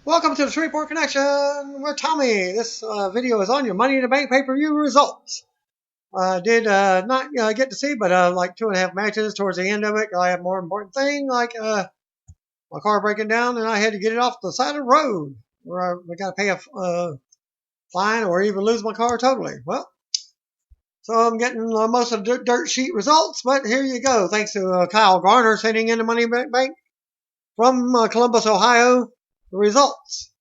Welcome to the Shreveport Connection with Tommy. This video is on your Money in the Bank pay-per-view results. I did not get to see, but like 2.5 matches towards the end of it. I have more important thing, like my car breaking down, and I had to get it off the side of the road, where I got to pay a fine or even lose my car totally. Well, so I'm getting most of the dirt sheet results, but here you go. Thanks to Kyle Garner sending in the Money in the Bank from Columbus, Ohio. The results.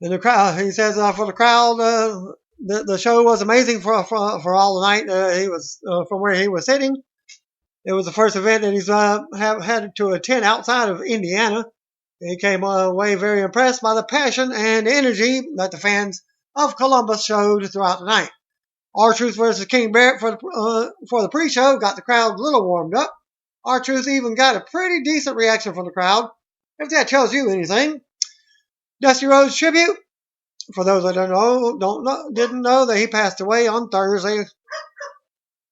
And the crowd, he says, for the crowd, the show was amazing for all the night. He was from where he was sitting. It was the first event that he's had to attend outside of Indiana. He came away very impressed by the passion and energy that the fans of Columbus showed throughout the night. R-Truth versus King Barrett for the pre-show got the crowd a little warmed up. R-Truth even got a pretty decent reaction from the crowd, if that tells you anything. Dusty Rhodes tribute. For those that didn't know that he passed away on Thursday.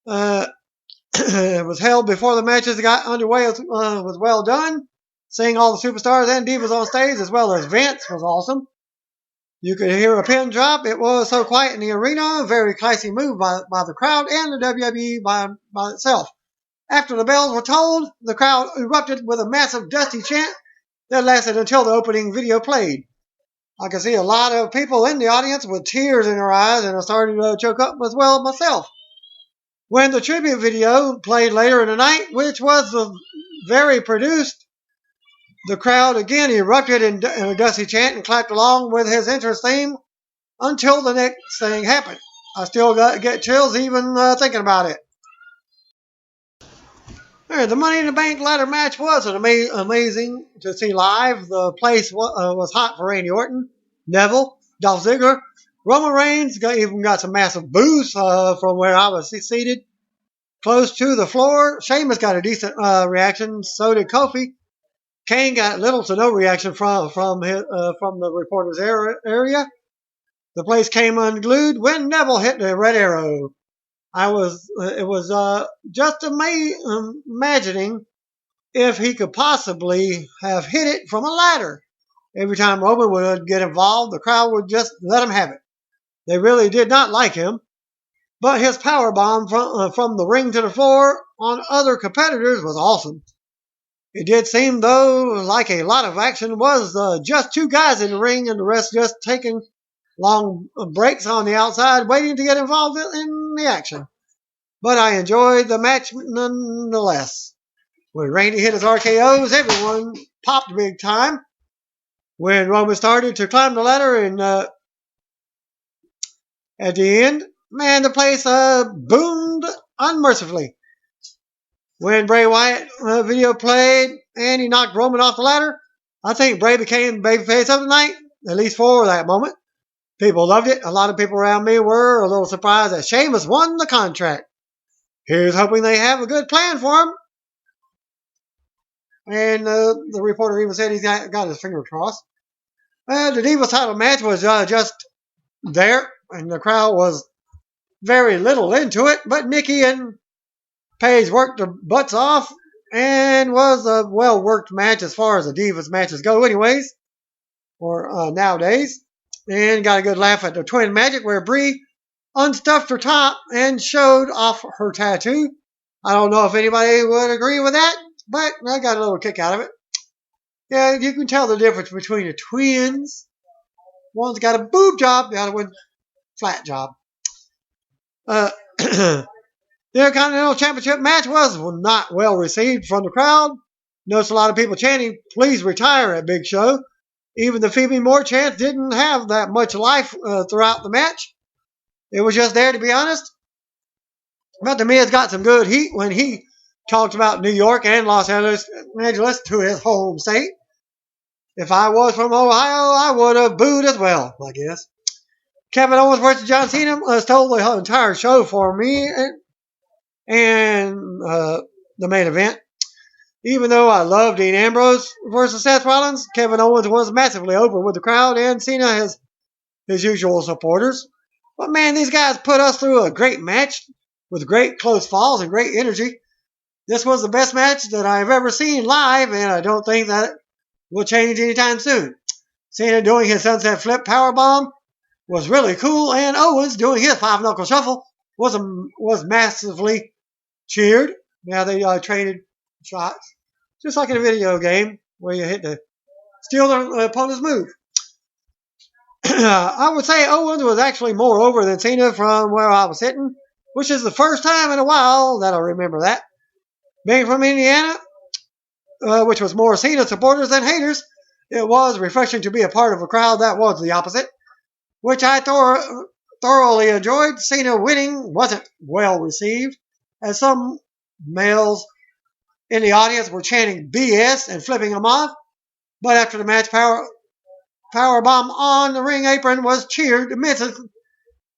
It was held before the matches got underway. Was well done. Seeing all the superstars and divas on stage, as well as Vince, was awesome. You could hear a pin drop. It was so quiet in the arena. A very classy move by the crowd and the WWE by itself. After the bells were tolled, the crowd erupted with a massive Dusty chant that lasted until the opening video played. I could see a lot of people in the audience with tears in their eyes, and I started to choke up as well myself. When the tribute video played later in the night, which was very produced, the crowd again erupted in a Dusty chant and clapped along with his entrance theme until the next thing happened. I still get chills even thinking about it. The Money in the Bank ladder match was amazing to see live. The place was hot for Randy Orton, Neville, Dolph Ziggler. Roman Reigns even got some massive boos from where I was seated close to the floor. Sheamus got a decent reaction. So did Kofi. Kane got little to no reaction from the reporters' area. The place came unglued when Neville hit the red arrow. It was just imagining if he could possibly have hit it from a ladder. Every time Roman would get involved, the crowd would just let him have it. They really did not like him. But his power bomb from the ring to the floor on other competitors was awesome. It did seem, though, like a lot of action was just two guys in the ring and the rest just taking long breaks on the outside, waiting to get involved in the action. But I enjoyed the match nonetheless. When Randy hit his RKOs, everyone popped big time. When Roman started to climb the ladder and at the end, man, the place boomed unmercifully. When Bray Wyatt video played and he knocked Roman off the ladder, I think Bray became babyface of the night, at least for that moment. People loved it. A lot of people around me were a little surprised that Sheamus won the contract. Here's hoping they have a good plan for him. And the reporter even said he's got his finger crossed. The Divas title match was just there, and the crowd was very little into it. But Nikki and Paige worked their butts off, and was a well-worked match as far as the Divas matches go anyways, or nowadays. And got a good laugh at the Twin Magic, where Brie unstuffed her top and showed off her tattoo. I don't know if anybody would agree with that, but I got a little kick out of it. Yeah, you can tell the difference between the twins. One's got a boob job, the other one flat job. The Intercontinental Championship match was not well received from the crowd. Noticed a lot of people chanting, "Please retire" at Big Show. Even the Phoebe Moore chant didn't have that much life throughout the match. It was just there, to be honest. But the Miz got some good heat when he talked about New York and Los Angeles to his home state. If I was from Ohio, I would have booed as well, I guess. Kevin Owens versus John Cena stole the entire show for me and the main event. Even though I love Dean Ambrose versus Seth Rollins, Kevin Owens was massively over with the crowd, and Cena has his usual supporters. But man, these guys put us through a great match with great close falls and great energy. This was the best match that I've ever seen live, and I don't think that will change anytime soon. Cena doing his sunset flip powerbomb was really cool, and Owens doing his five knuckle shuffle was massively cheered. Now they traded shots, just like in a video game where you hit to steal the opponent's move. I would say Owens was actually more over than Cena from where I was sitting, which is the first time in a while that I remember that. Being from Indiana, which was more Cena supporters than haters, it was refreshing to be a part of a crowd that was the opposite, which I thoroughly enjoyed. Cena winning wasn't well received, as some males in the audience were chanting BS and flipping him off. But after the match, powerbomb on the ring apron was cheered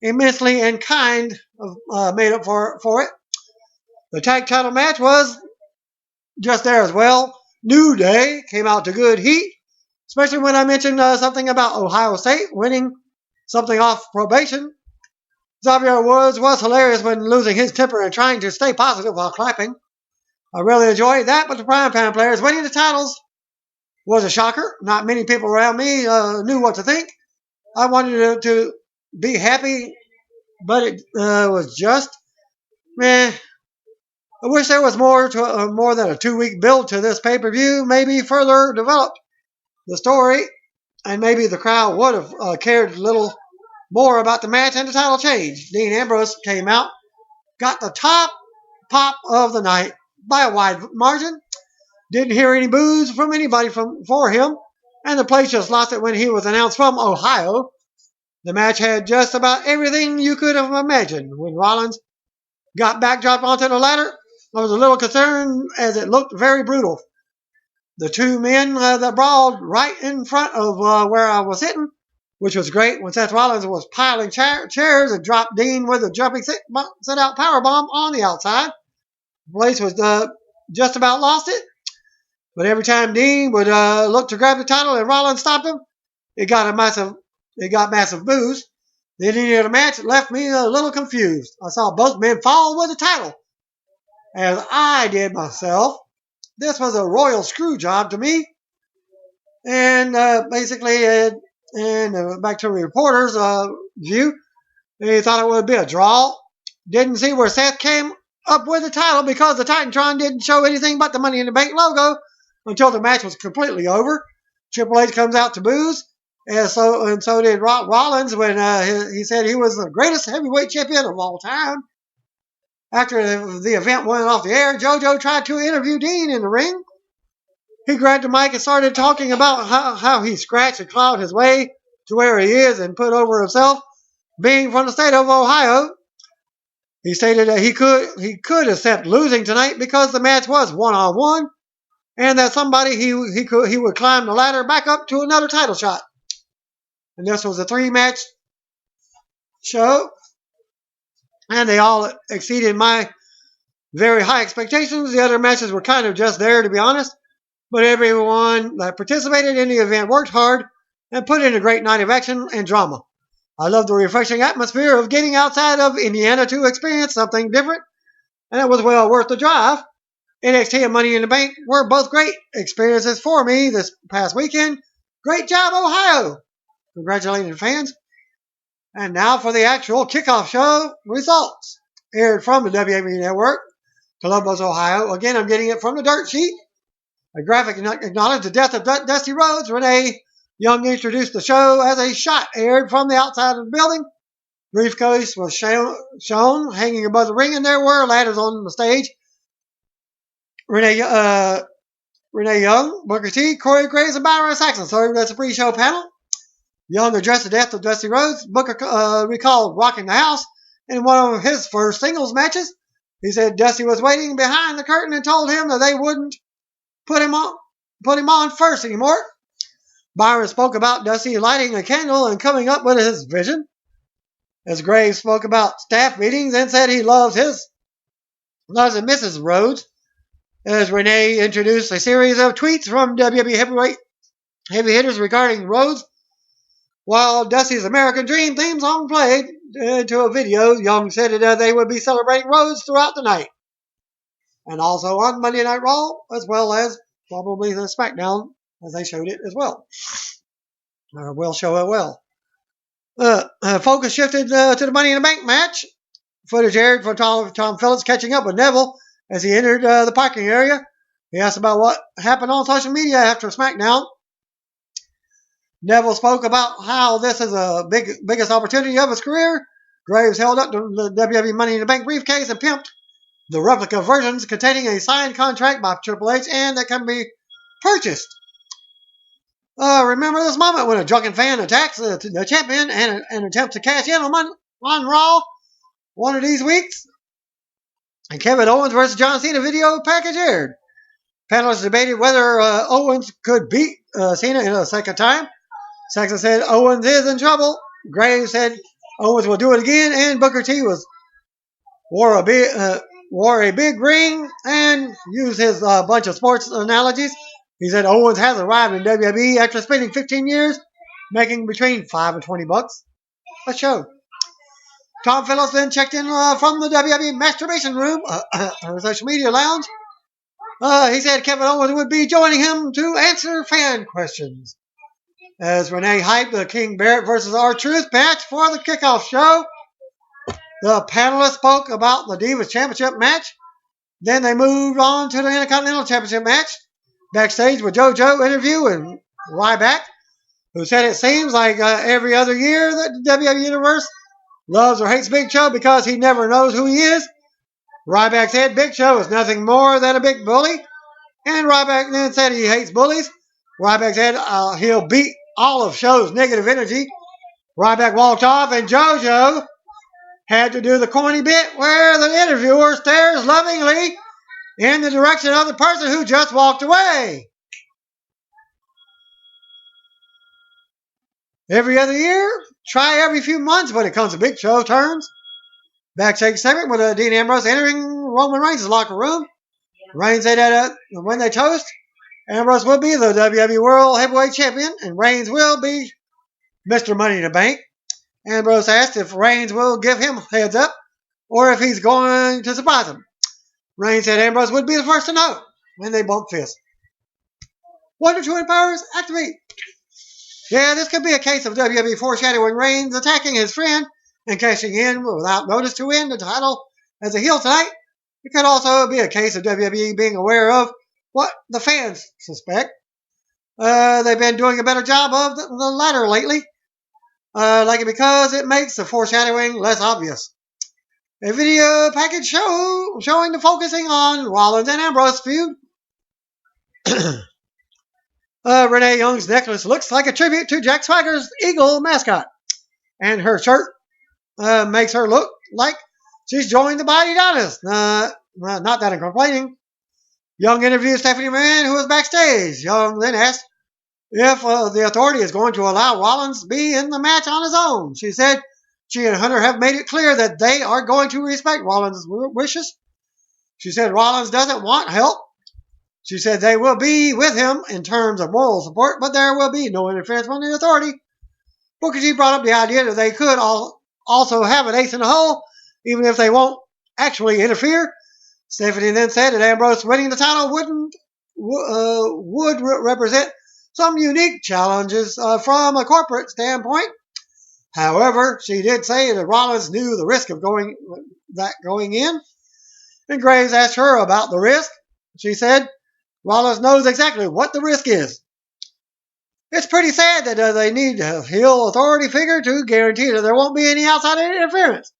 immensely and kind of made up for it. The tag title match was just there as well. New Day came out to good heat, especially when I mentioned something about Ohio State winning something off probation. Xavier Woods was hilarious when losing his temper and trying to stay positive while clapping. I really enjoyed that, but the Prime Time players winning the titles was a shocker. Not many people around me knew what to think. I wanted to be happy, but it was just, meh. I wish there was more than a 2-week build to this pay-per-view. Maybe further developed the story, and maybe the crowd would have cared a little more about the match and the title change. Dean Ambrose came out, got the top pop of the night by a wide margin. Didn't hear any boos from anybody for him, and the place just lost it when he was announced from Ohio. The match had just about everything you could have imagined. When Rollins got backdropped onto the ladder, I was a little concerned as it looked very brutal. The two men that brawled right in front of where I was sitting, which was great when Seth Rollins was piling chairs and dropped Dean with a jumping sit-out powerbomb on the outside. The place was just about lost it. But every time Dean would look to grab the title and Rollins stopped him, it got massive boos. The ending of the match left me a little confused. I saw both men fall with the title, as I did myself. This was a royal screw job to me. And basically, back to the reporter's view, they thought it would be a draw. Didn't see where Seth came up with the title because the Titantron didn't show anything but the Money in the Bank logo until the match was completely over. Triple H comes out to boos, and so did Rollins when he said he was the greatest heavyweight champion of all time. After the event went off the air, JoJo tried to interview Dean in the ring. He grabbed the mic and started talking about how he scratched and clawed his way to where he is and put over himself, being from the state of Ohio. He stated that he could accept losing tonight because the match was one-on-one, and that somebody he would climb the ladder back up to another title shot. And this was a 3-match show, and they all exceeded my very high expectations. The other matches were kind of just there, to be honest, but everyone that participated in the event worked hard and put in a great night of action and drama. I love the refreshing atmosphere of getting outside of Indiana to experience something different, and it was well worth the drive. NXT and Money in the Bank were both great experiences for me this past weekend. Great job, Ohio! Congratulating fans. And now for the actual kickoff show results. Aired from the WWE Network, Columbus, Ohio. Again, I'm getting it from the dirt sheet. A graphic acknowledged the death of Dusty Rhodes. Renee Young introduced the show as a shot aired from the outside of the building. Briefcase was shown hanging above the ring, and there were ladders on the stage. Renee Young, Booker T, Corey Graves, and Byron Saxon served as a pre-show panel. Young addressed the death of Dusty Rhodes. Booker recalled rocking the house in one of his first singles matches. He said Dusty was waiting behind the curtain and told him that they wouldn't put him on first anymore. Byron spoke about Dusty lighting a candle and coming up with his vision. As Graves spoke about staff meetings and said he loves and Mrs. Rhodes. As Renee introduced a series of tweets from WWE heavy hitters regarding Rhodes, while Dusty's American Dream theme song played into a video, Young said that they would be celebrating Rhodes throughout the night. And also on Monday Night Raw, as well as probably the SmackDown, as they showed it as well. Will show it well. Focus shifted to the Money in the Bank match. Footage aired for Tom Phillips catching up with Neville as he entered the parking area. He asked about what happened on social media after SmackDown. Neville spoke about how this is the biggest opportunity of his career. Graves held up the WWE Money in the Bank briefcase and pimped the replica versions containing a signed contract by Triple H and that can be purchased. Remember this moment when a drunken fan attacks the champion and attempts to cash in on Raw one of these weeks? And Kevin Owens versus John Cena video package aired. Panelists debated whether Owens could beat Cena in a second time. Saxon said Owens is in trouble. Graves said Owens will do it again, and Booker T wore a big ring and used his bunch of sports analogies. He said Owens has arrived in WWE after spending 15 years, making between $5 and $20 a show. Tom Phillips then checked in from the WWE masturbation room, social media lounge. He said Kevin Owens would be joining him to answer fan questions. As Renee hyped the King Barrett versus R-Truth match for the kickoff show, the panelists spoke about the Divas Championship match. Then they moved on to the Intercontinental Championship match. Backstage with JoJo interview and Ryback, who said it seems like every other year that the WWE Universe loves or hates Big Show because he never knows who he is. Ryback said Big Show is nothing more than a big bully. And Ryback then said he hates bullies. Ryback said he'll beat all of Show's negative energy. Ryback walked off and JoJo had to do the corny bit where the interviewer stares lovingly in the direction of the person who just walked away. Every other year, try every few months when it comes to Big Show turns. Backstage segment with Dean Ambrose entering Roman Reigns' locker room. Reigns said that when they toast, Ambrose will be the WWE World Heavyweight Champion and Reigns will be Mr. Money in the Bank. Ambrose asked if Reigns will give him heads up or if he's going to surprise him. Reigns said Ambrose would be the first to know when they bump fists. Wonder Twin Powers activate. Yeah, this could be a case of WWE foreshadowing Reigns attacking his friend and cashing in without notice to win the title as a heel tonight. It could also be a case of WWE being aware of what the fans suspect. They've been doing a better job of the latter lately. Like it because it makes the foreshadowing less obvious. A video package showing the focusing on Rollins and Ambrose feud. Renee Young's necklace looks like a tribute to Jack Swagger's Eagle mascot. And her shirt makes her look like she's joined the Mighty Donnas. Not that I'm complaining. Young interviewed Stephanie McMahon, who was backstage. Young then asked if the Authority is going to allow Rollins to be in the match on his own. She said she and Hunter have made it clear that they are going to respect Rollins' wishes. She said Rollins doesn't want help. She said they will be with him in terms of moral support, but there will be no interference from the Authority. Booker T brought up the idea that they could also have an ace in the hole, even if they won't actually interfere. Stephanie then said that Ambrose winning the title would represent some unique challenges from a corporate standpoint. However, she did say that Rollins knew the risk of going in. And Graves asked her about the risk. She said Rollins knows exactly what the risk is. It's pretty sad that they need a heel authority figure to guarantee that there won't be any outside interference.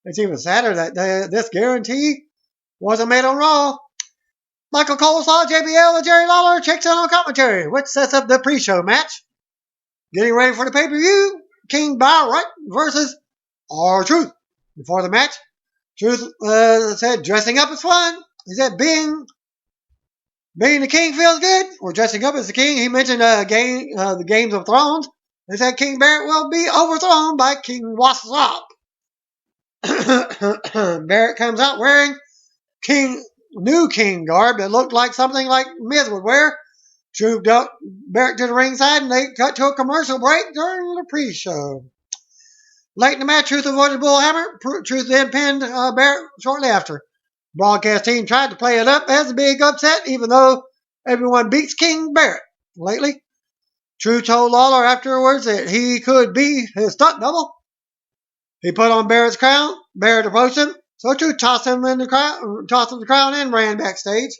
It's even sadder that this guarantee wasn't made on Raw. Michael Cole saw JBL and Jerry Lawler checks in on commentary, which sets up the pre-show match. Getting ready for the pay-per-view, King Barrett versus R-Truth. Before the match, Truth said dressing up is fun. He said being the king feels good, or dressing up as the king. He mentioned the Games of Thrones. He said King Barrett will be overthrown by King Wassop. Barrett comes out wearing new king garb that looked like something like Miz would wear. Truth ducked Barrett to the ringside and they cut to a commercial break during the pre-show. Late in the match, Truth avoided Bullhammer. Truth then pinned Barrett shortly after. Broadcast team tried to play it up as a big upset, even though everyone beats King Barrett lately. Truth told Lawler afterwards that he could be his stunt double. He put on Barrett's crown. Barrett approached him, so Truth tossed him the crown and ran backstage.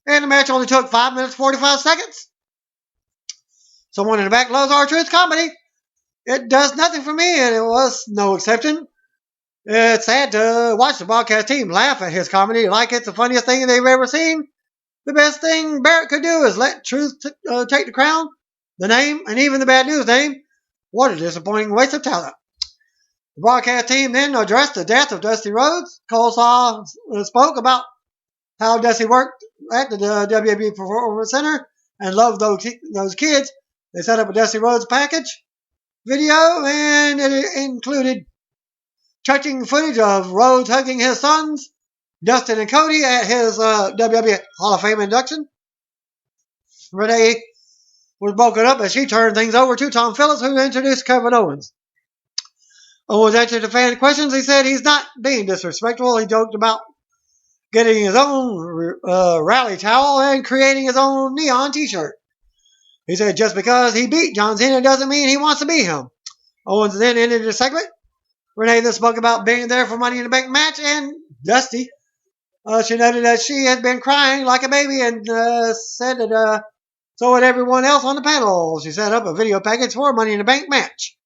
And the match only took 5 minutes 45 seconds. Someone in the back loves R-Truth comedy. It does nothing for me, and it was no exception. It's sad to watch the broadcast team laugh at his comedy like it's the funniest thing they've ever seen. The best thing Barrett could do is let Truth take the crown, the name, and even the bad news name. What a disappointing waste of talent. The broadcast team then addressed the death of Dusty Rhodes. Coleslaw spoke about how Dusty worked at the WWE Performance Center and loved those kids. They set up a Dusty Rhodes package video, and it included touching footage of Rhodes hugging his sons, Dustin and Cody, at his WWE Hall of Fame induction. Renee was broken up as she turned things over to Tom Phillips, who introduced Kevin Owens. Owens answered the fan questions. He said he's not being disrespectful. He joked about getting his own rally towel and creating his own neon t-shirt. He said just because he beat John Cena doesn't mean he wants to beat him. Owens then ended the segment. Renee then spoke about being there for Money in the Bank match and Dusty. She noted that she had been crying like a baby and said that so had everyone else on the panel. She set up a video package for Money in the Bank match.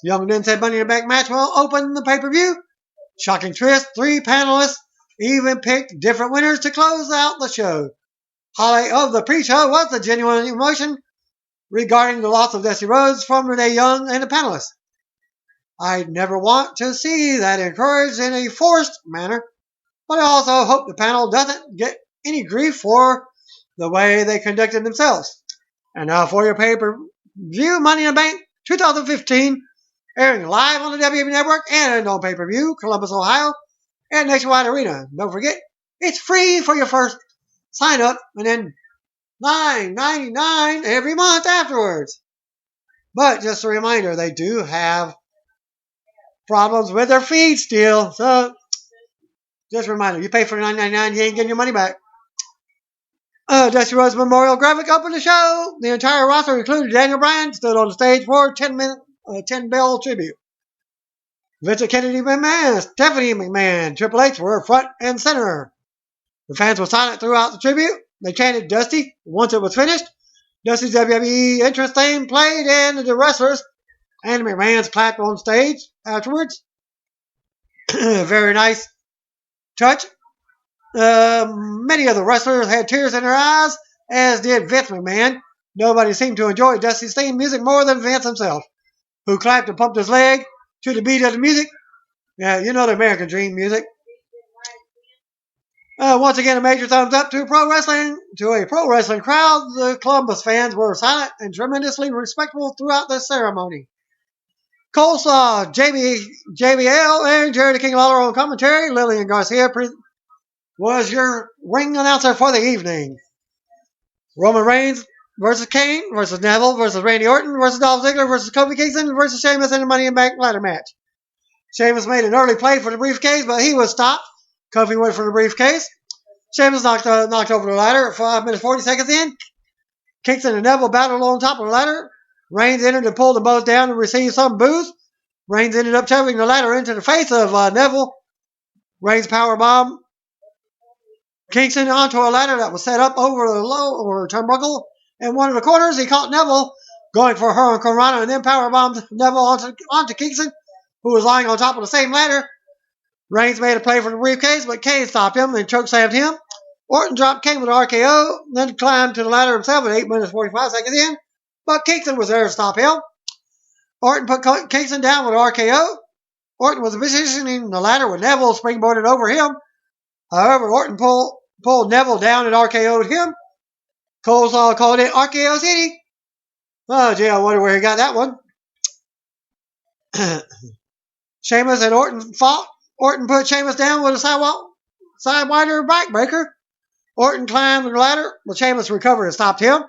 Young then said Money in the Bank match will open the pay-per-view. Shocking twist, 3 panelists even picked different winners to close out the show. Highlight of the pre-show was the genuine emotion regarding the loss of Dusty Rhodes from Renee Young and the panelists. I never want to see that encouraged in a forced manner, but I also hope the panel doesn't get any grief for the way they conducted themselves. And now for your pay-per-view, Money in the Bank 2015, airing live on the WWE Network and on pay-per-view, Columbus, Ohio, and Nationwide Arena. Don't forget, it's free for your first sign-up, and then $9.99 every month afterwards. But just a reminder, they do have problems with their feed still. So, just a reminder, you pay for $9.99, you ain't getting your money back. Dusty Rhodes Memorial Graphic opened the show. The entire roster, including Daniel Bryan, stood on the stage for a 10-bell tribute. Vincent Kennedy McMahon, Stephanie McMahon, Triple H were front and center. The fans were silent throughout the tribute. They chanted Dusty once it was finished. Dusty's WWE entrance theme played, and the wrestlers and the McMahons clapped on stage afterwards. Very nice touch. Many of the wrestlers had tears in their eyes, as did Vince McMahon. Nobody seemed to enjoy Dusty's theme music more than Vince himself, who clapped and pumped his leg to the beat of the music. Yeah, you know the American Dream music. Once again, a major thumbs up to a pro wrestling crowd. The Columbus fans were silent and tremendously respectful throughout the ceremony. Coleslaw, JBL, and Jerry the King Lawler on commentary. Lillian Garcia was your ring announcer for the evening. Roman Reigns versus Kane versus Neville versus Randy Orton versus Dolph Ziggler versus Kofi Kingston versus Sheamus in the Money in the Bank ladder match. Sheamus made an early play for the briefcase, but he was stopped. Kofi went for the briefcase. Sheamus knocked over the ladder at 5 minutes 40 seconds in. Kingston and Neville battled on top of the ladder. Reigns entered and pulled them both down and received some boos. Reigns ended up shoving the ladder into the face of Neville. Reigns powerbomb Kingston onto a ladder that was set up over the lower turnbuckle. In one of the corners, he caught Neville going for her Corona and then powerbombed Neville onto Kingston, who was lying on top of the same ladder. Reigns made a play for the briefcase, but Kane stopped him and chokeslammed him. Orton dropped Kane with an RKO, then climbed to the ladder himself at 8 minutes 45 seconds in, but Kingston was there to stop him. Orton put Kingston down with an RKO. Orton was positioning the ladder with Neville springboarded over him. However, Orton pulled Neville down and RKO'd him. Coleslaw called it RKO City. Oh, gee, I wonder where he got that one. Sheamus and Orton fought. Orton put Sheamus down with a sidewinder backbreaker. Orton climbed the ladder, but Sheamus recovered and stopped him.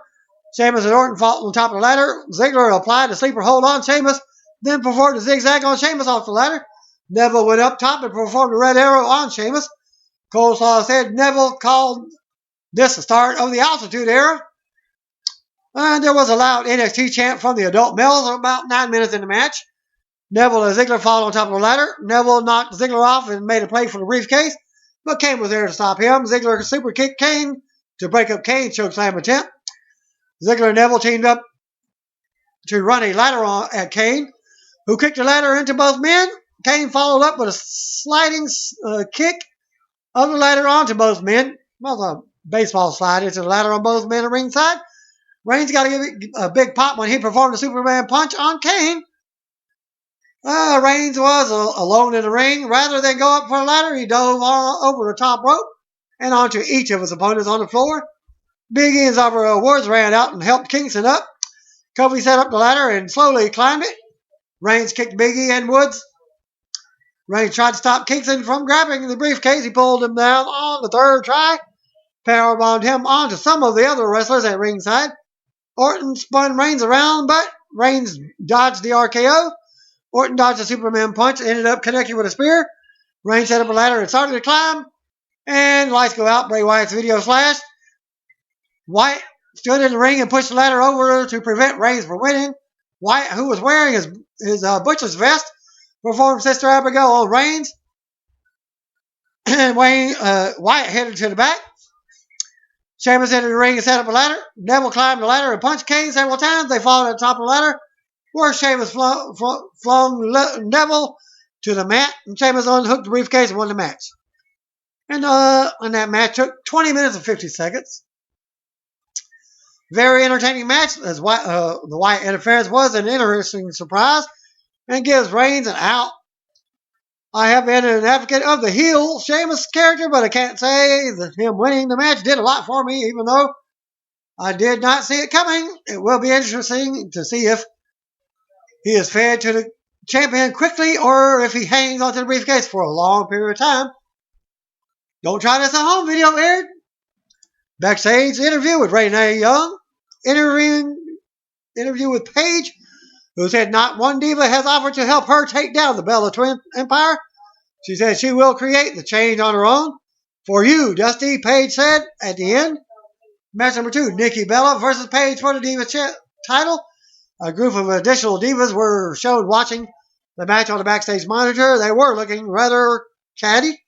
Sheamus and Orton fought on top of the ladder. Ziggler applied the sleeper hold on Sheamus, then performed a zigzag on Sheamus off the ladder. Neville went up top and performed a red arrow on Sheamus. Coleslaw said Neville called this the start of the Altitude Era. And there was a loud NXT chant from the adult males about 9 minutes in the match. Neville and Ziggler fought on top of the ladder. Neville knocked Ziggler off and made a play for the briefcase, but Kane was there to stop him. Ziggler super kicked Kane to break up Kane's chokeslam attempt. Ziggler and Neville teamed up to run a ladder at Kane, who kicked the ladder into both men. Kane followed up with a sliding kick of the ladder onto both men. Well, a baseball slide into the ladder on both men at ringside. Reigns got to give it a big pop when he performed a Superman punch on Kane. Reigns was alone in the ring. Rather than go up for a ladder, he dove over the top rope and onto each of his opponents on the floor. Big E and Xavier Woods ran out and helped Kingston up. Kofi set up the ladder and slowly climbed it. Reigns kicked Big E and Woods. Reigns tried to stop Kingston from grabbing the briefcase. He pulled him down on the third try, powerbombed him onto some of the other wrestlers at ringside. Orton spun Reigns around, but Reigns dodged the RKO. Orton dodged a Superman punch and ended up connecting with a spear. Reigns set up a ladder and started to climb. And lights go out. Bray Wyatt's video flashed. Wyatt stood in the ring and pushed the ladder over to prevent Reigns from winning. Wyatt, who was wearing his butcher's vest, performed Sister Abigail on Reigns. And Wyatt headed to the back. Sheamus entered the ring and set up a ladder. Neville climbed the ladder and punched Kane several times. They fought at the top of the ladder, where Sheamus flung Neville to the mat, and Sheamus unhooked the briefcase and won the match. And that match took 20 minutes and 50 seconds. Very entertaining match, as the Wyatt interference was an interesting surprise and gives Reigns an out. I have been an advocate of the heel Sheamus character, but I can't say that him winning the match did a lot for me, even though I did not see it coming. It will be interesting to see if he is fed to the champion quickly or if he hangs onto the briefcase for a long period of time. Don't try this at home, video aired. Backstage interview with Renee Young. Interview with Paige, who said not one diva has offered to help her take down the Bella Twin Empire. She said she will create the change on her own. For you, Dusty, Paige said at the end. Match number 2, Nikki Bella versus Paige for the Divas title. A group of additional divas were shown watching the match on the backstage monitor. They were looking rather catty,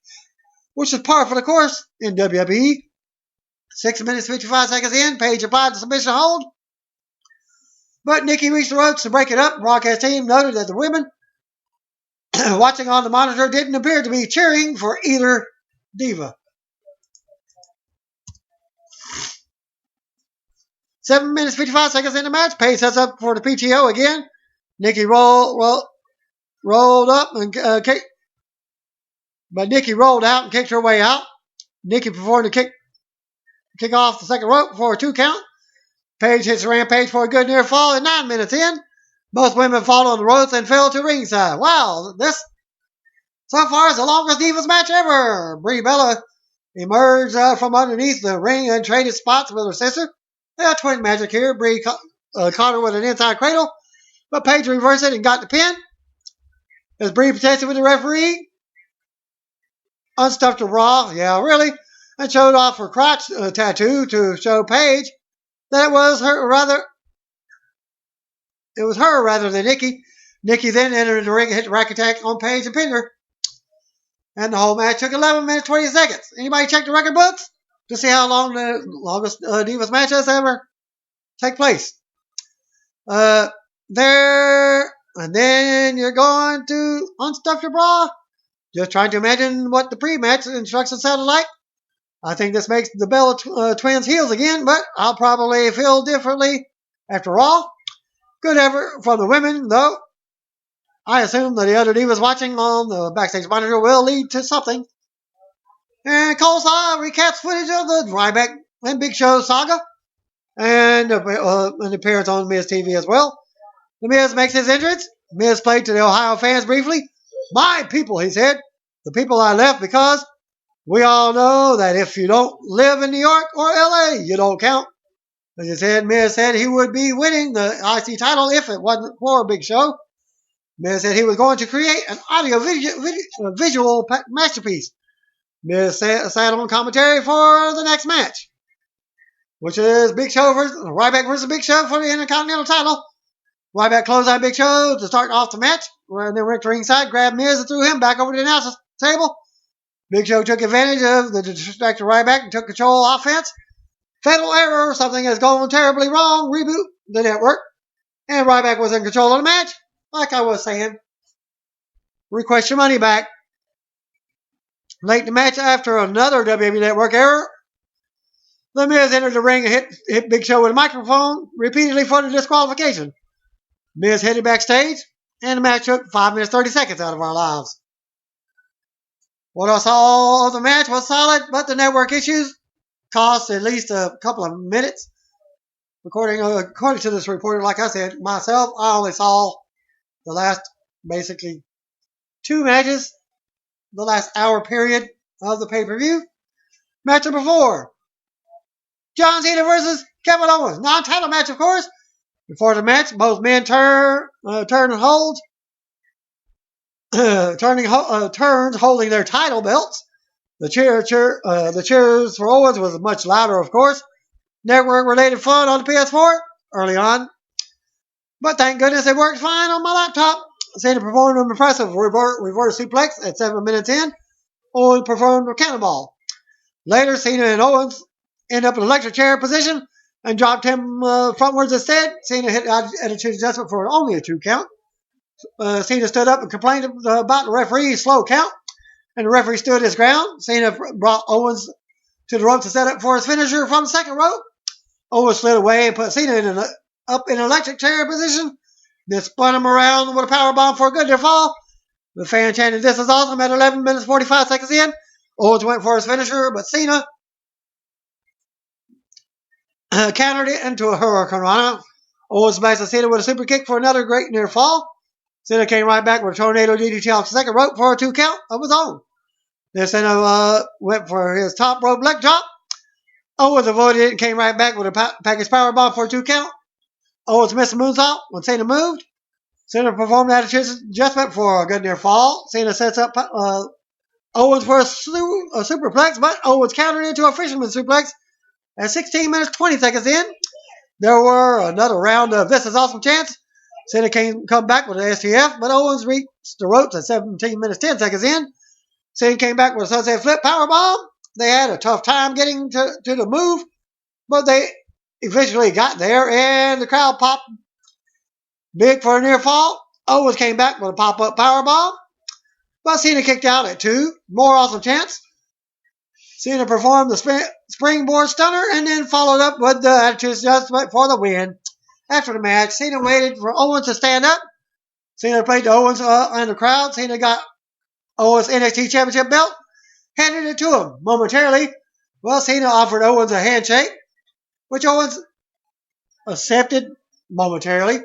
which is par for the course in WWE. 6 minutes, 55 seconds in, Paige applied the submission hold, but Nikki reached the ropes to break it up. Broadcast team noted that the women watching on the monitor didn't appear to be cheering for either diva. 7 minutes, 55 seconds in the match, Paige sets up for the PTO again. Nikki rolled up and kicked, but Nikki rolled out and kicked her way out. Nikki performed a kick off the second rope for a 2 count. Paige hits Rampage for a good near fall, and 9 minutes in, both women fall on the ropes and fell to ringside. Wow, this so far is the longest Divas match ever. Brie Bella emerged from underneath the ring and traded spots with her sister. They had twin magic here. Brie caught her with an inside cradle, but Paige reversed it and got the pin. As Brie protested with the referee, unstuffed her bra, yeah, really, and showed off her crotch tattoo to show Paige that it was her rather than Nikki. Nikki then entered the ring and hit the rack attack on Paige and pinned her. And the whole match took 11 minutes, 20 seconds. Anybody check the record books to see how long the longest Divas match has ever take place? And then you're going to unstuff your bra. Just trying to imagine what the pre-match instructions sounded like. I think this makes the Bella twins heels again, but I'll probably feel differently after all. Good effort from the women, though. I assume that the other divas watching on the backstage monitor will lead to something. And Cole Saw recaps footage of the Ryback and Big Show saga and an appearance on Miz TV as well. The Miz makes his entrance. Miz played to the Ohio fans briefly. My people, he said. The people I left because we all know that if you don't live in New York or LA, you don't count. As he said, Miz said he would be winning the IC title if it wasn't for a Big Show. Miz said he was going to create an audio-visual masterpiece. Miz sat on commentary for the next match. which is Big Show versus Ryback versus Big Show for the Intercontinental title. Ryback closed out Big Show to start off the match, and then went to ringside, grabbed Miz and threw him back over to the announcer's table. Big Show took advantage of the distracted Ryback and took control of offense. Fatal error, something is going terribly wrong, reboot the network. And Ryback was in control of the match. Like I was saying, request your money back. Late in the match, after another WWE Network error, The Miz entered the ring and hit Big Show with a microphone repeatedly for the disqualification. Miz headed backstage, and the match took 5 minutes 30 seconds out of our lives. What I saw of the match was solid, but the network issues cost at least a couple of minutes. According to this reporter, like I said, myself, I only saw the last, basically, 2 matches, the last hour period of the pay-per-view. Match number 4. John Cena versus Kevin Owens. Non-title match, of course. Before the match, both men turns holding their title belts. The cheers for Owens was much louder, of course. Network-related fun on the PS4 early on. But thank goodness it worked fine on my laptop. Cena performed an impressive reverse suplex at 7 minutes in. Owens performed a cannonball. Later, Cena and Owens end up in electric chair position and dropped him frontwards instead. Cena hit attitude adjustment for only a 2 count. Cena stood up and complained about the referee's slow count, and the referee stood his ground. Cena brought Owens to the rope to set up for his finisher from the second rope. Owens slid away and put Cena up in an electric chair position, then spun him around with a powerbomb for a good near fall. The fan chanted, "This is awesome," at 11 minutes 45 seconds in. Owens went for his finisher, but Cena countered it into a Hurricane Rana. Owens smashed Cena with a super kick for another great near fall. Cena came right back with a tornado DDT off the second rope for a 2 count of his own. Then Cena went for his top rope leg drop. Owens avoided it and came right back with a package powerbomb for a 2 count. Owens missed a moonsault when Cena moved. Cena performed attitude adjustment for a good near fall. Cena sets up Owens for a superplex, but Owens countered into a fisherman suplex at 16 minutes 20 seconds in. There were another round of "This is awesome" chants. Cena come back with an STF, but Owens reached the ropes at 17 minutes 10 seconds in. Cena came back with a sunset flip powerbomb. They had a tough time getting to the move, but they eventually got there, and the crowd popped big for a near fall. Owens came back with a pop-up powerbomb, but Cena kicked out at 2. More awesome chants. Cena performed the springboard stunner and then followed up with the attitude adjustment for the win. After the match, Cena waited for Owens to stand up. Cena played to Owens and the crowd. Cena got Owens' NXT Championship belt, handed it to him momentarily. Well, Cena offered Owens a handshake, which Owens accepted momentarily.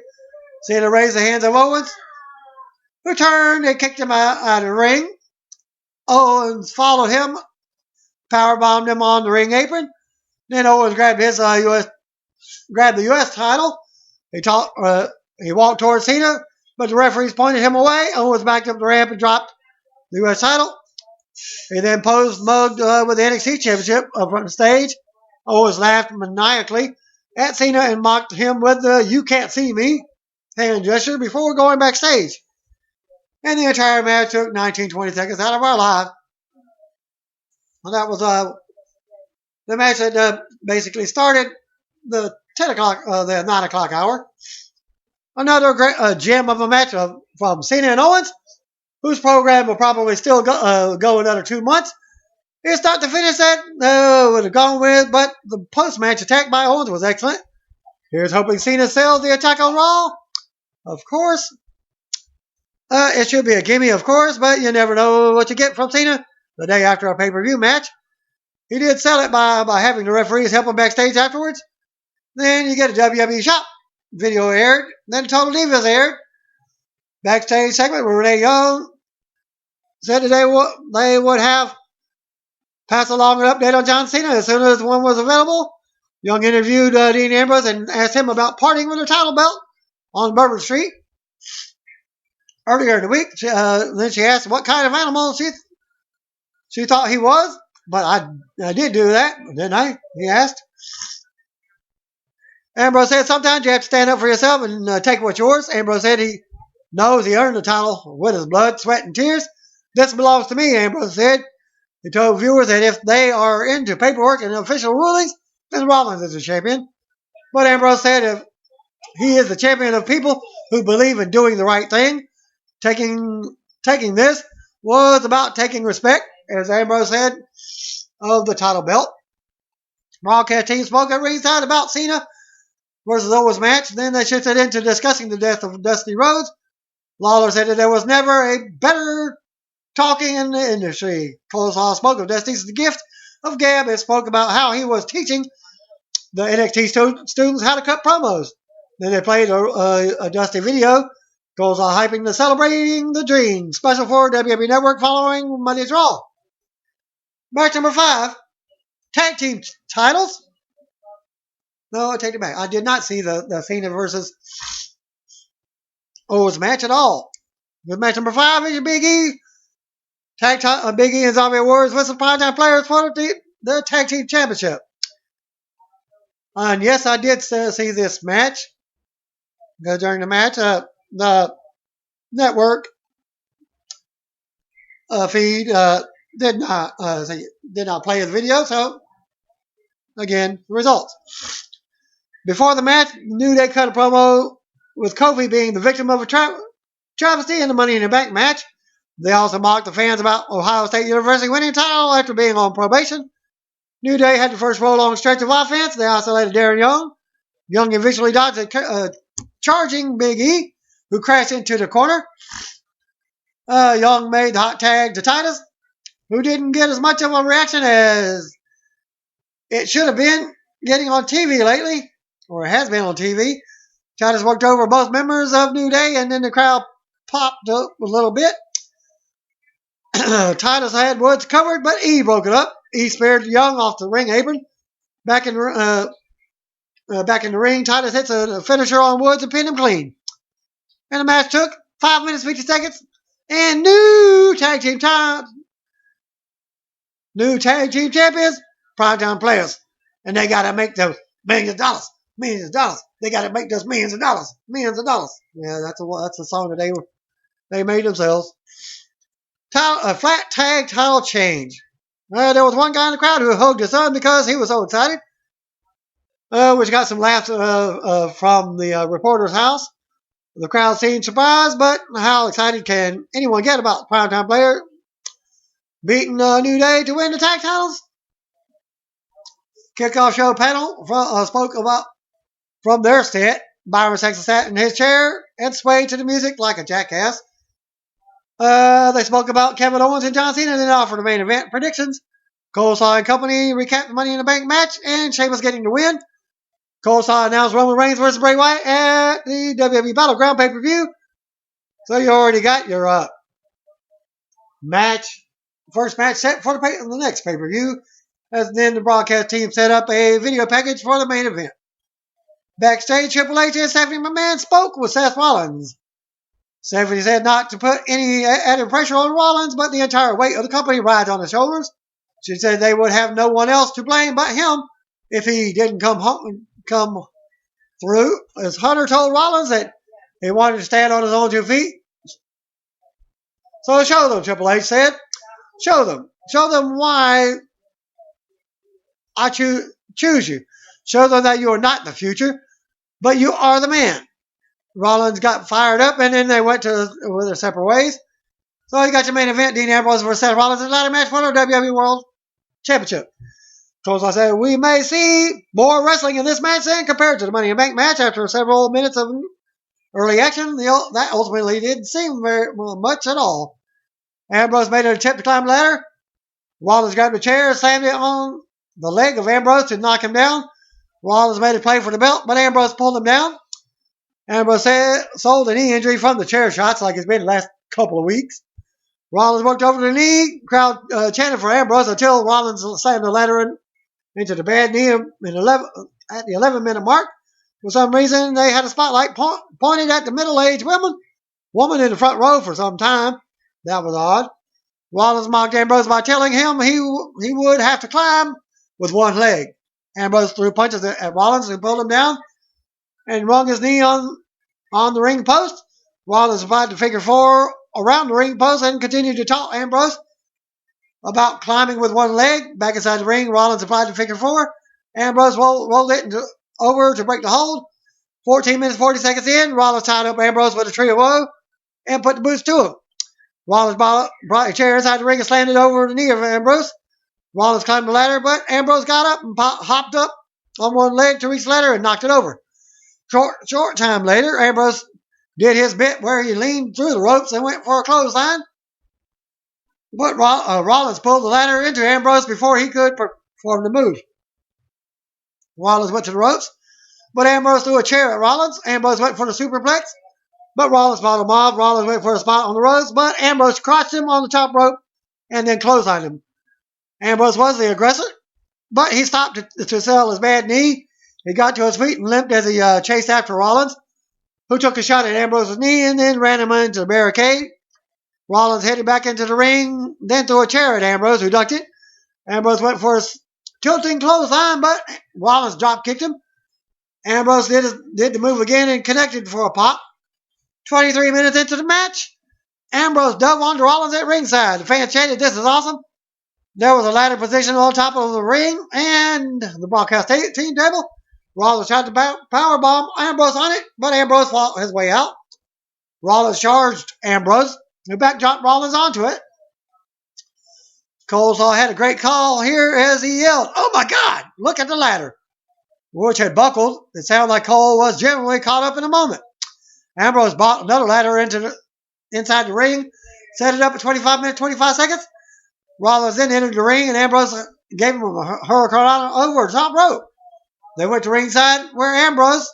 Cena raised the hands of Owens, who turned and kicked him out of the ring. Owens followed him, powerbombed him on the ring apron. Then Owens grabbed the U.S. title. He walked towards Cena, but the referees pointed him away. Owens backed up the ramp and dropped the U.S. title. He then mugged with the NXT Championship up on the stage. Owens laughed maniacally at Cena and mocked him with the "You can't see me" hand gesture before going backstage. And the entire match took 19-20 seconds out of our life. Well, that was the match that basically started the 10 o'clock, the 9 o'clock hour. Another great gem of a match from Cena and Owens, whose program will probably still go another 2 months. It's not the finish that would have gone with, but the post-match attack by Owens was excellent. Here's hoping Cena sells the attack on Raw. Of course. It should be a gimme, of course, but you never know what you get from Cena the day after a pay-per-view match. He did sell it by having the referees help him backstage afterwards. Then you get a WWE Shop video aired. Then Total Divas aired. Backstage segment where Renee Young said that they would have pass along an update on John Cena as soon as one was available. Young interviewed Dean Ambrose and asked him about parting with her title belt on Bourbon Street earlier in the week. Then she asked what kind of animal she thought he was. But I did do that, didn't I? He asked. Ambrose said, sometimes you have to stand up for yourself and take what's yours. Ambrose said he knows he earned the title with his blood, sweat, and tears. This belongs to me, Ambrose said. He told viewers that if they are into paperwork and official rulings, then Rollins is the champion. But Ambrose said if he is the champion of people who believe in doing the right thing, taking this was about taking respect, as Ambrose said, of the title belt. Broadcast team spoke at ringside about Cena versus Owens match. Then they shifted into discussing the death of Dusty Rhodes. Lawler said that there was never a better talking in the industry. Coleslaw spoke of Dusty's gift of gab and spoke about how he was teaching the NXT students how to cut promos. Then they played a Dusty video. Coleslaw hyping the Celebrating the Dream special for WWE Network following Monday's Raw. Match number 5. Tag team titles. No, I take it back. I did not see the Cena versus Owens match at all. With match number 5 is your Big E. Big E and Xavier Woods with some primetime players for the Tag Team Championship. And yes, I did see this match. During the match, the network feed did not play the video. So again, the results. Before the match, New Day cut a promo with Kofi being the victim of a travesty in the Money in the Bank match. They also mocked the fans about Ohio State University winning the title after being on probation. New Day had the first prolonged stretch of offense. They isolated Darren Young. Young eventually dodged a charging Big E, who crashed into the corner. Young made the hot tag to Titus, who didn't get as much of a reaction as it should have been getting on TV lately, or has been on TV. Titus worked over both members of New Day, and then the crowd popped up a little bit. Titus had Woods covered, but E broke it up. E speared Young off the ring apron. Back in the ring, Titus hits a finisher on Woods and pinned him clean. And the match took 5 minutes 50 seconds. And new tag team champions, primetime players, and they gotta make those millions of dollars. They gotta make those millions of dollars. Yeah, that's a song that they made themselves. A flat tag title change. There was one guy in the crowd who hugged his son because he was so excited, which got some laughs from the reporter's house. The crowd seemed surprised, but how excited can anyone get about the primetime player beating New Day to win the tag titles? Kickoff show panel spoke about from their set. Byron Saxon sat in his chair and swayed to the music like a jackass. They spoke about Kevin Owens and John Cena and then offered the main event predictions. Coleslaw and company recapped the Money in the Bank match and Sheamus getting the win. Coleslaw announced Roman Reigns versus Bray Wyatt at the WWE Battleground pay-per-view. So you already got your first match set for the next pay-per-view. As then the broadcast team set up a video package for the main event. Backstage, Triple H and Stephanie McMahon spoke with Seth Rollins. Stephanie said not to put any added pressure on Rollins, but the entire weight of the company rides on his shoulders. She said they would have no one else to blame but him if he didn't come through. As Hunter told Rollins that he wanted to stand on his own 2 feet. So show them, Triple H said. Show them why I choose you. Show them that you are not the future, but you are the man. Rollins got fired up, and then they went to their separate ways. So you got your main event, Dean Ambrose versus Seth Rollins, in a ladder match for the WWE World Championship. Coleslaw said, we may see more wrestling in this match than compared to the Money in the Bank match after several minutes of early action. That ultimately didn't seem very much at all. Ambrose made an attempt to climb the ladder. Rollins grabbed a chair and slammed it on the leg of Ambrose to knock him down. Rollins made a play for the belt, but Ambrose pulled him down. Ambrose sold a knee injury from the chair shots like it's been the last couple of weeks. Rollins worked over the knee. Crowd chanted for Ambrose until Rollins slammed the ladder into the bad knee at the 11-minute mark. For some reason, they had a spotlight pointed at the middle-aged woman in the front row for some time. That was odd. Rollins mocked Ambrose by telling him he would have to climb with one leg. Ambrose threw punches at Rollins and pulled him down. and rung his knee on the ring post. Rollins applied the figure four around the ring post and continued to taunt Ambrose about climbing with one leg. Back inside the ring, Rollins applied the figure four. Ambrose rolled it over to break the hold. 14 minutes, 40 seconds in, Rollins tied up Ambrose with a tree of woe and put the boots to him. Rollins brought a chair inside the ring and slammed it over the knee of Ambrose. Rollins climbed the ladder, but Ambrose got up and hopped up on one leg to reach the ladder and knocked it over. Short time later, Ambrose did his bit where he leaned through the ropes and went for a clothesline. But Rollins pulled the ladder into Ambrose before he could perform the move. Rollins went to the ropes, but Ambrose threw a chair at Rollins. Ambrose went for the superplex, but Rollins fought him off. Rollins went for a spot on the ropes, but Ambrose crotched him on the top rope and then clotheslined him. Ambrose was the aggressor, but he stopped to sell his bad knee. He got to his feet and limped as he chased after Rollins, who took a shot at Ambrose's knee and then ran him into the barricade. Rollins headed back into the ring, then threw a chair at Ambrose, who ducked it. Ambrose went for his tilting clothesline, but Rollins drop-kicked him. Ambrose did the move again and connected for a pop. 23 minutes into the match, Ambrose dove onto Rollins at ringside. The fans chanted, "This is awesome." There was a ladder position on top of the ring and the broadcast team table. Rollins tried to powerbomb Ambrose on it, but Ambrose fought his way out. Rollins charged Ambrose, who backdropped Rollins onto it. Cole had a great call here as he yelled, "Oh my God, look at the ladder," which had buckled. It sounded like Cole was genuinely caught up in a moment. Ambrose bought another ladder inside the ring, set it up at 25 minutes, 25 seconds. Rollins then entered the ring, and Ambrose gave him a hurricane over the top rope. They went to ringside where Ambrose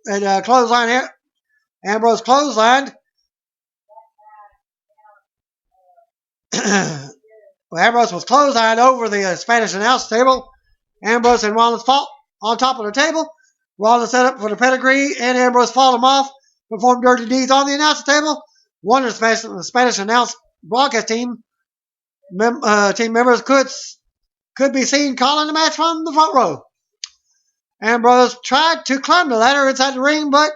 clotheslined. Ambrose clotheslined. Ambrose was clotheslined over the Spanish announce table. Ambrose and Rollins fought on top of the table. Rollins set up for the pedigree, and Ambrose fought him off, performed dirty deeds on the announce table. One of the Spanish announce broadcast team members could be seen calling the match from the front row. Ambrose tried to climb the ladder inside the ring, but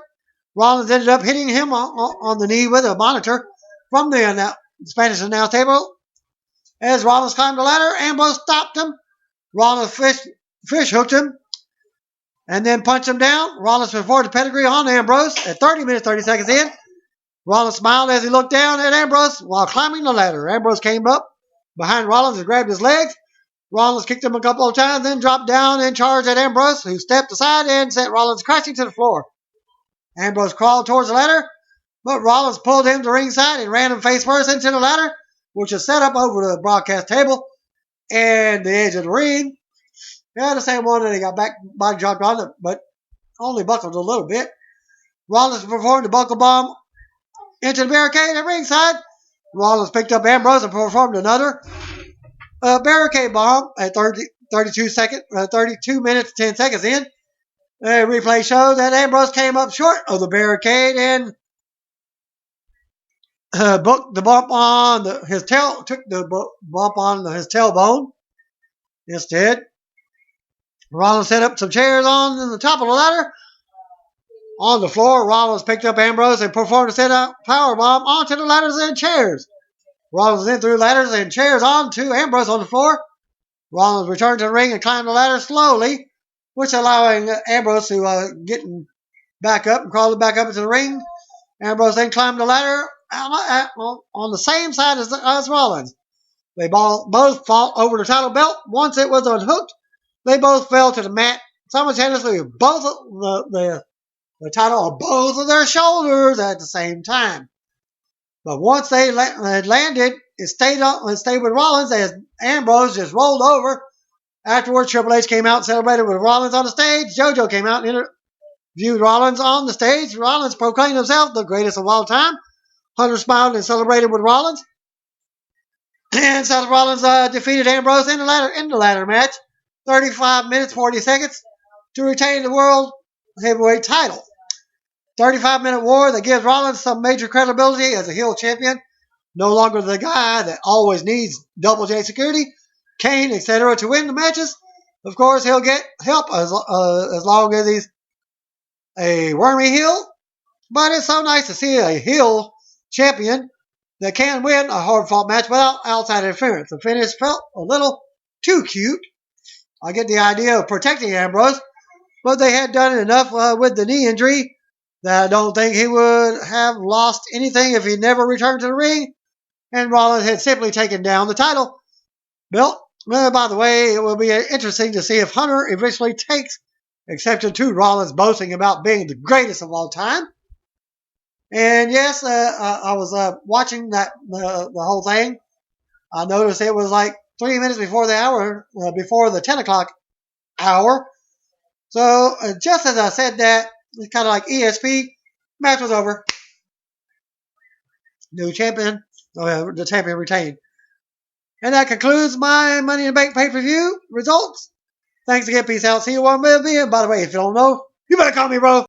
Rollins ended up hitting him on the knee with a monitor from the Spanish announce table. As Rollins climbed the ladder, Ambrose stopped him. Rollins fish hooked him and then punched him down. Rollins performed the pedigree on Ambrose at 30 minutes, 30 seconds in. Rollins smiled as he looked down at Ambrose while climbing the ladder. Ambrose came up behind Rollins and grabbed his legs. Rollins kicked him a couple of times, then dropped down and charged at Ambrose, who stepped aside and sent Rollins crashing to the floor. Ambrose crawled towards the ladder, but Rollins pulled him to ringside and ran him face first into the ladder, which is set up over the broadcast table and the edge of the ring. Yeah, the same one that he got body dropped on it, but only buckled a little bit. Rollins performed the buckle bomb into the barricade at ringside. Rollins picked up Ambrose and performed another barricade bomb at 32 minutes, 10 seconds in. A replay showed that Ambrose came up short of the barricade and booked the bump on his tailbone instead. Rollins set up some chairs on the top of the ladder. On the floor, Rollins picked up Ambrose and performed a set-up powerbomb onto the ladders and chairs. Rollins then threw ladders and chairs onto Ambrose on the floor. Rollins returned to the ring and climbed the ladder slowly, which allowing Ambrose to get back up and crawl back up into the ring. Ambrose then climbed the ladder on the same side as Rollins. They both fought over the title belt. Once it was unhooked, they both fell to the mat simultaneously with both the title on both of their shoulders at the same time. But once they landed, it stayed with Rollins as Ambrose just rolled over. Afterwards, Triple H came out and celebrated with Rollins on the stage. JoJo came out and interviewed Rollins on the stage. Rollins proclaimed himself the greatest of all time. Hunter smiled and celebrated with Rollins. And Seth Rollins defeated Ambrose in the ladder match, 35 minutes, 40 seconds, to retain the World Heavyweight title. 35-minute war that gives Rollins some major credibility as a heel champion. No longer the guy that always needs Double J security, Kane, etc. to win the matches. Of course, he'll get help as long as he's a wormy heel, but it's so nice to see a heel champion that can win a hard-fought match without outside interference. The finish felt a little too cute. I get the idea of protecting Ambrose, but they had done enough with the knee injury that I don't think he would have lost anything if he never returned to the ring, and Rollins had simply taken down the title belt. By the way, it will be interesting to see if Hunter eventually takes exception to Rollins boasting about being the greatest of all time. And yes, I was watching the whole thing. I noticed it was like 3 minutes before the hour, before the 10 o'clock hour. So just as I said that, it's kind of like ESP, match was over. New champion, the champion retained. And that concludes my Money in the Bank pay-per-view results. Thanks again. Peace out. See you one, baby. And by the way, if you don't know, you better call me, bro.